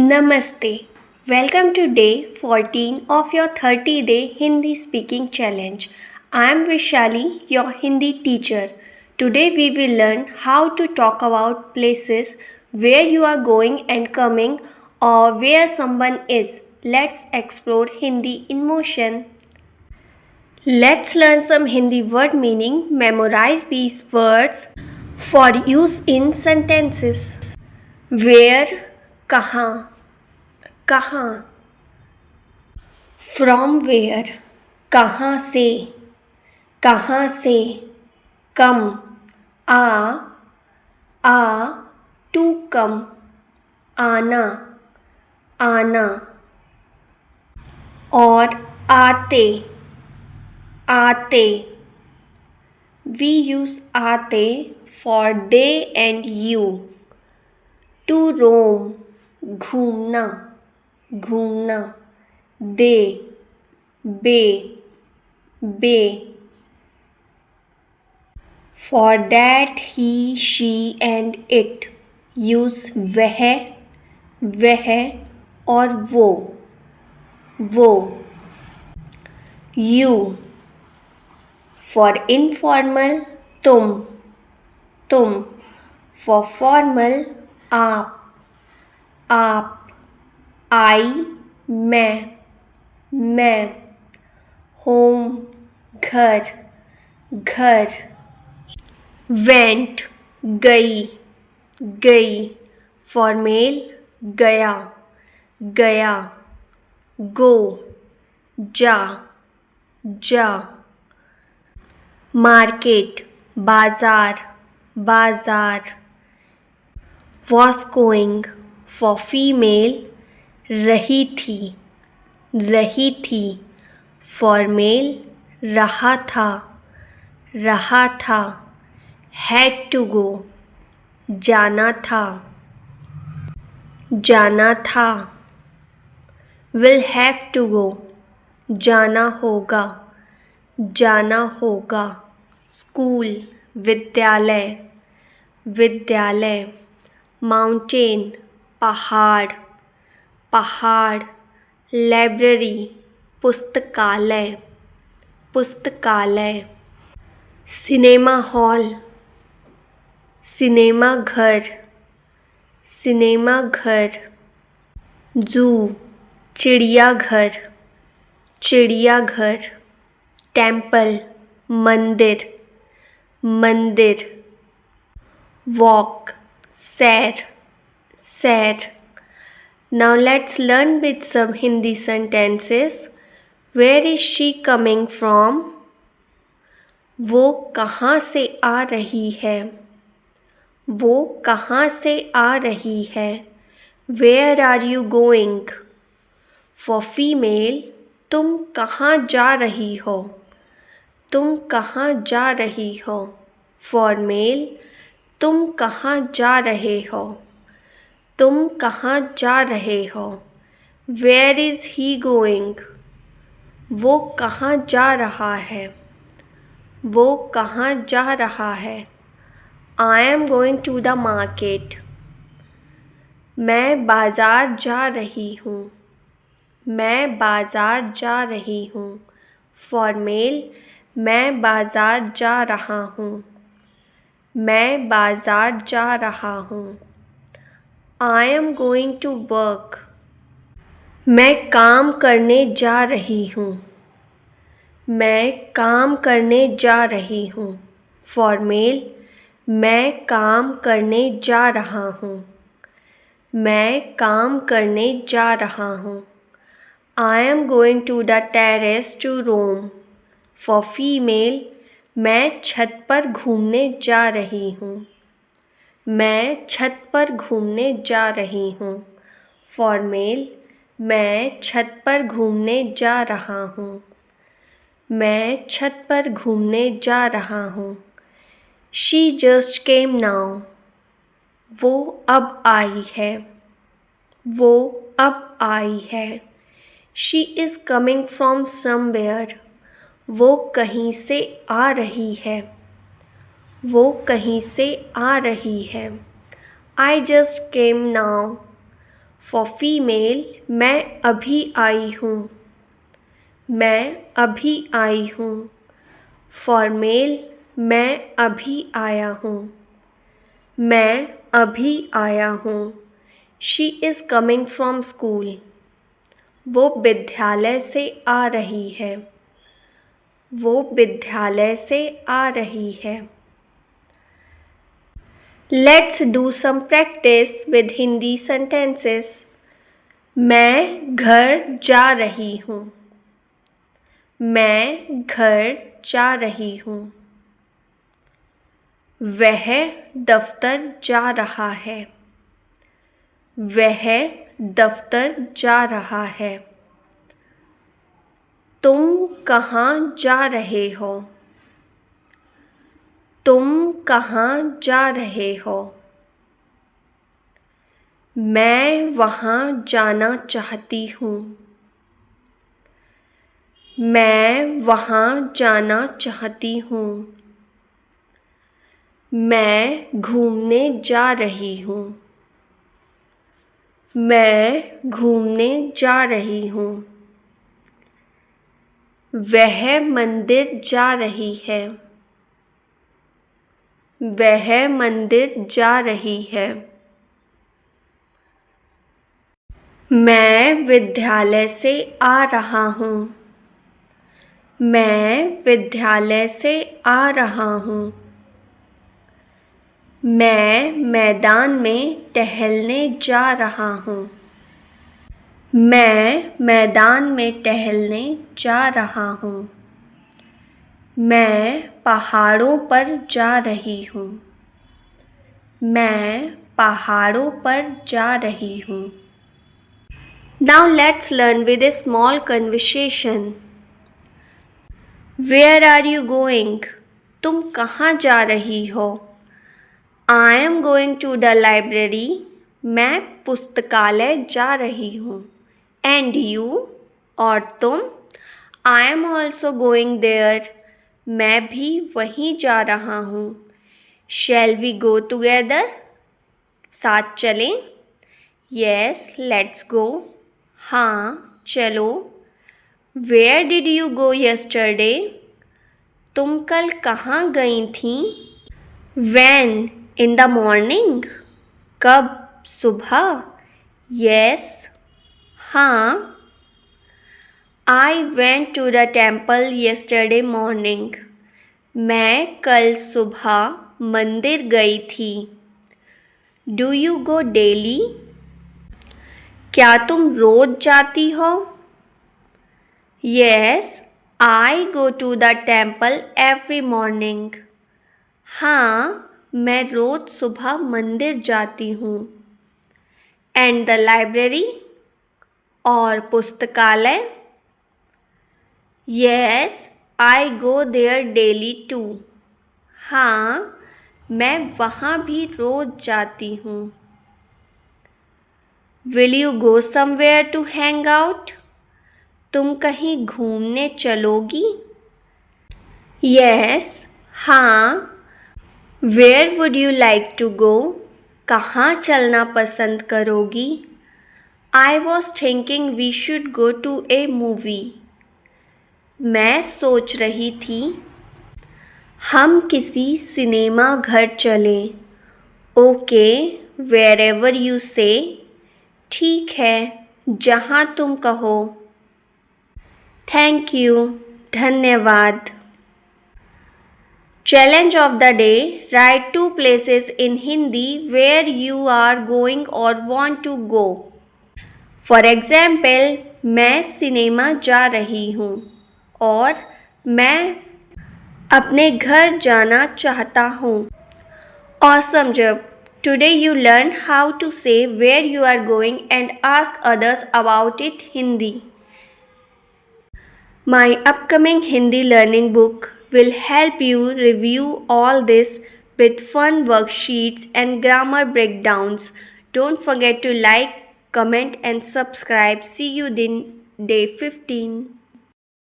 Namaste. Welcome to day 14 of your 30-day Hindi speaking challenge. I am Vishali, your Hindi teacher. Today we will learn how to talk about places where you are going and coming or where someone is. Let's explore Hindi in motion. Let's learn some Hindi word meaning. Memorize these words for use in sentences. Where, कहाँ, कहाँ. From where, कहाँ से, कहाँ से. Come, uh to come, आना, आना. और आते, आते. We use आते for they and you. To roam, घूमना, घूमना. They, bay. For that, he, she and it. Use वह और वो. You. For informal, तुम. For formal, आप. I, मैं. Home, घर. Went, गई. For male, गया. Go, जा. Market, बाजार. Was going, for female, रही थी. For male, रहा था. Had to go, जाना था. Will have to go, जाना होगा. School, विद्यालय. Mountain, पहाड़. Library, पुस्तकालय. Cinema hall, सिनेमा घर. Zoo, चिड़ियाघर. Temple, मंदिर. Walk, सैर. Now let's learn with some Hindi sentences. Where is she coming from? वो कहाँ से आ रही है? Where are you going? For female, तुम कहाँ जा रही हो? For male, तुम कहाँ जा रहे हो? Where is he going? वो कहाँ जा रहा है? I am going to the market. मैं बाजार जा रही हूँ. For male, मैं बाजार जा रहा हूँ. I am going to work. मैं काम करने जा रही हूँ. For male, मैं काम करने जा रहा हूँ. I am going to the terrace to roam. For female, मैं छत पर घूमने जा रही हूँ. For male, मैं छत पर घूमने जा रहा हूँ. She just came now. वो अब आई है. She is coming from somewhere. वो कहीं से आ रही है. I just came now. For female, मैं अभी आई हूँ, मैं अभी आई हूँ. For male, मैं अभी आया हूँ, मैं अभी आया हूँ. She is coming from school. वो विद्यालय से आ रही है, वो विद्यालय से आ रही है. Let's do some practice with Hindi sentences. मैं घर जा रही हूँ, मैं घर जा रही हूँ. वह दफ्तर जा रहा है, वह दफ्तर जा रहा है. तुम कहाँ जा रहे हो, तुम कहाँ जा रहे हो. मैं वहाँ जाना चाहती हूँ, मैं वहाँ जाना चाहती हूँ. मैं घूमने जा रही हूँ, मैं घूमने जा रही हूँ. वह मंदिर जा रही है, वह मंदिर जा रही है. मैं विद्यालय से आ रहा हूँ, मैं विद्यालय से आ रहा हूँ. मैं मैदान में टहलने जा रहा हूँ, मैं मैदान में टहलने जा रहा हूँ. मैं पहाड़ों पर जा रही हूँ, मैं पहाड़ों पर जा रही हूँ. Now let's learn with a small conversation. Where are you going? तुम कहाँ जा रही हो? I am going to the library. मैं पुस्तकालय जा रही हूँ. And you? और तुम? I am also going there. मैं भी वहीं जा रहा हूँ. Shall we go together? साथ चलें? Yes, let's go. हाँ, चलो. Where did you go yesterday? तुम कल कहाँ गई थी? When? In the morning? कब? सुबह? Yes. हाँ. I went to the temple yesterday morning. मैं कल सुबह मंदिर गई थी. Do you go daily? क्या तुम रोज जाती हो? Yes, I go to the temple every morning. हाँ, मैं रोज सुबह मंदिर जाती हूँ. And the library? और पुस्तकालय? Yes, I go there daily too. हाँ, मैं वहाँ भी रोज जाती हूँ. Will you go somewhere to hang out? तुम कहीं घूमने चलोगी? Yes, हाँ. Where would you like to go? कहाँ चलना पसंद करोगी? I was thinking we should go to a movie. मैं सोच रही थी हम किसी सिनेमा घर चलें. Okay, wherever you say. ठीक है, जहाँ तुम कहो. Thank you. धन्यवाद. Challenge of the day. Write 2 places in Hindi where you are going or want to go. For example, मैं सिनेमा जा रही हूँ और मैं अपने घर जाना चाहता हूँ. Awesome job. Today you learned how to say where you are going and ask others about it Hindi. My upcoming Hindi learning book will help you review all this with fun worksheets and grammar breakdowns. Don't forget to like, comment and subscribe. See you in day 15.